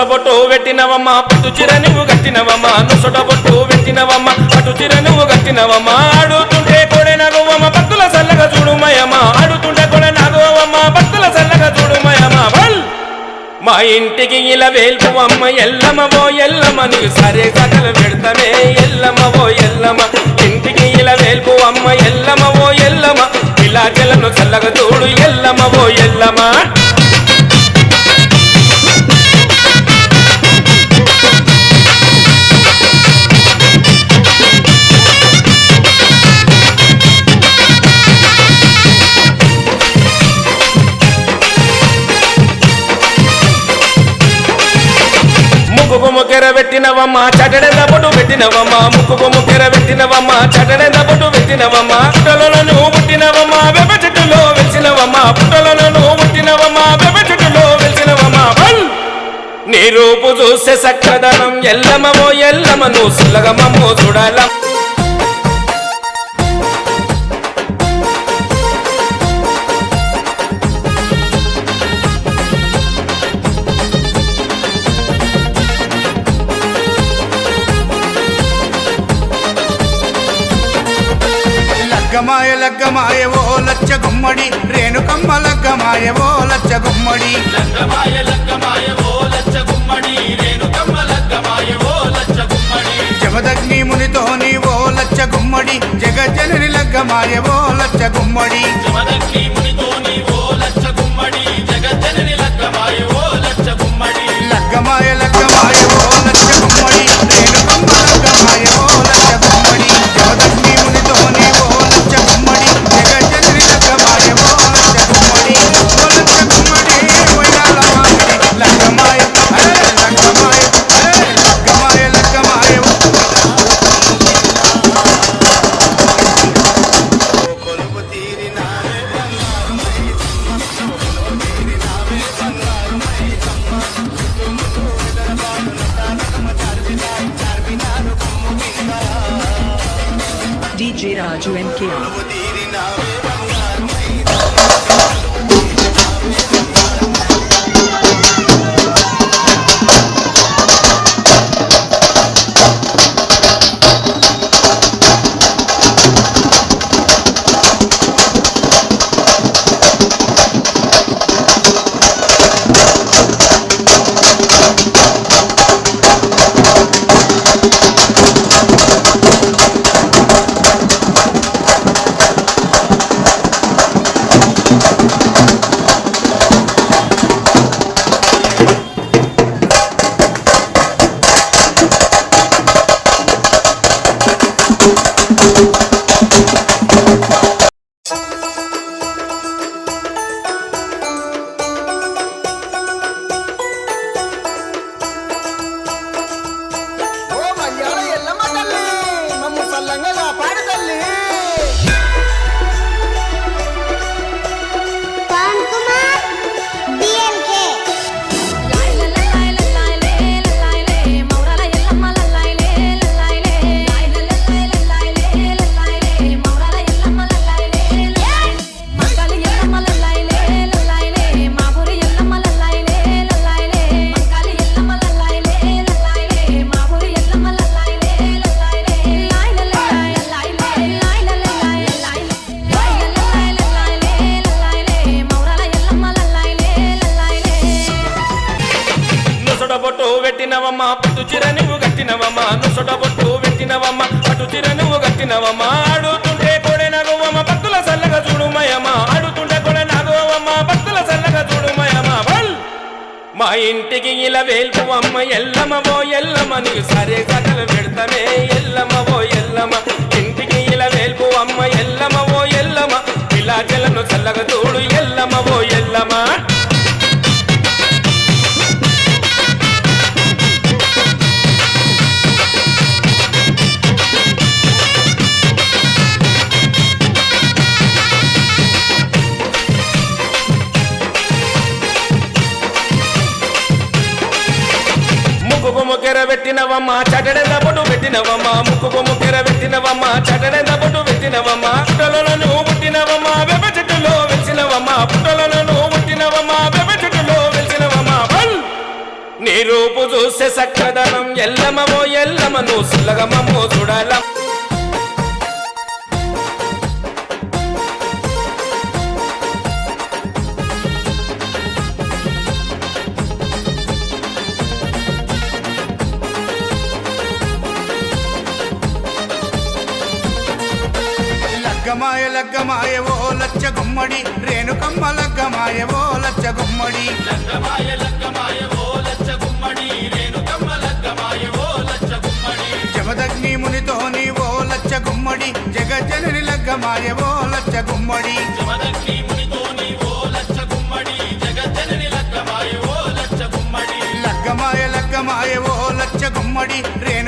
బొట్టు పెట్టినవమ్మ పట్టు చీర నువ్వు కట్టినవమ్మ నొసట బొట్టు పెట్టినవమ్మ పట్టు చీర నువ్వు కట్టినవమ్మ ఆడుతుంటే కొడే నాగవమ్మ భక్తుల సల్లగా చూడుమయమ్మ ఆడుతుంటే కొడే నాగవమ్మ భక్తుల సల్లగా చూడుమయమ్మ బల్ మా ఇంటికి ఇలా వేల్పువమ్మ ఎల్లమ్మ ఓ ఎల్లమ్మ నీకు సరే సకల పెడతానే ఎల్లమ్మ ఓ ఎల్లమ్మ ఇంటికి ఇలా వేల్పువమ్మ ఎల్లమ్మ ఓ ఎల్లమ్మ ఇలా జలను చల్లగా చూడు ఎల్లమ్మ ఓ ఎల్లమ్మ ముక్కుకు ముక్కెర పెట్టినవమ్మ చటడెంద బొట్టు పెట్టినవమ్మ ముక్కుకు ముక్కెర పెట్టినవమ్మ చటడెంద బొట్టు పెట్టినవమ్మ పుట్టలలో నువ్వు పుట్టినవమ్మ వేప చెట్టులో వెలిసినవమ్మ పుట్టలలో నువ్వు పుట్టినవమ్మ వేప చెట్టులో వెలిసినవమ్మ నీ రూపు చూస్తే సక్కదనం ఎల్లమ్మ ఓ ఎల్లమ్మ నువ్వు సుల్లగమ్మో చూడాల లగ్గమాయ లగ్గమాయ ఓ లచ్చ గుమ్మడి రేణుకమ్మ లగ్గమాయ ఓ లచ్చ గుమ్మడి లగ్గమాయ లగ్గమాయ ఓ లచ్చ గుమ్మడి రేణుకమ్మ లగ్గమాయ ఓ లచ్చ గుమ్మడి జమదగ్ని మునితోని ఓ లచ్చ గుమ్మడి జగజ్జనని లగ్గమాయ ఓ లచ్చ గుమ్మడి జమదగ్ని మునితోని ఓ లచ్చ గుమ్మడి జగజ్జనని లగ్గమాయ ఓ లచ్చ గుమ్మడి లగ్గమాయ లగ్గమాయ ఓ లచ్చ గుమ్మడి రేణుకమ్మ లగ్గమాయ ఓ లచ్చ గుమ్మడి జమదగ్ని మునితోని ఓ లచ్చ గుమ్మడి జగజ్జనని లగ్గమాయ ఓ లచ్చ గుమ్మడి ఓ లచ్చ గుమ్మడి ఓయాల మామిడి లగ్గమాయ లగ్గమాయ లగ్గమాయ లగ్గమాయ కొలుపు తీరినావే DJ Raju MKR. బొట్టు పెట్టినవమ్మ పట్టు చీర నువ్వు కట్టినవమ్మ నొసట బొట్టు పెట్టినవమ్మ పట్టు చీర నువ్వు కట్టినవమ్మ ఆడుతుంటే కొడే నాగవమ్మ భక్తుల సల్లగా చూడుమయమ్మ ఆడుతుంటే కొడే నాగవమ్మ భక్తుల సల్లగా చూడుమయమ్మ మా ఇంటికి ఇలా వేల్పువమ్మ ఎల్లమ్మ ఓ ఎల్లమ్మ నీకు సరే సకల పెడతానే ఎల్లమ్మ ఓ ఎల్లమ్మ ఇంటికి ఇలా వేల్పువమ్మ ఎల్లమ్మ ఓ ఎల్లమ్మ ఇలా జలను చల్లగా చూడు ఎల్లమ్మ ఓ ఎల్లమ్మ ముక్కుకు ముక్కెర పెట్టినవమ్మ చటడెంద బొట్టు పెట్టినవమ్మ ముక్కుకు ముక్కెర పెట్టినవమ్మ చటడెంద బొట్టు పెట్టినవమ్మ పుట్టలలో నువ్వు పుట్టినవమ్మ వేప చెట్టులో వెలిసినవమ్మ పుట్టలలో నువ్వు పుట్టినవమ్మ వేప చెట్టులో వెలిసినవమ్మ నీ రూపు ఎల్లమో ఎల్లమను సులగమో చూడాల లగ్గమాయ లగ్గమాయ ఓ లచ్చ గుమ్మడి రేణుకమ్మ లగ్గమాయ ఓ లచ్చ గుమ్మడి లగ్గమాయ లగ్గమాయ ఓ లచ్చ గుమ్మడి రేణుకమ్మ లగ్గమాయ ఓ లచ్చ గుమ్మడి జమదగ్ని మునితోని ఓ లచ్చ గుమ్మడి జగజ్జనని లగ్గమాయ ఓ లచ్చ గుమ్మడి జమదగ్ని మునితోని ఓ లచ్చ గుమ్మడి జగజ్జనని లగ్గమాయ ఓ లచ్చ గుమ్మడి లగ్గమాయ లగ్గమాయ ఓ లచ్చ గుమ్మడి రేణు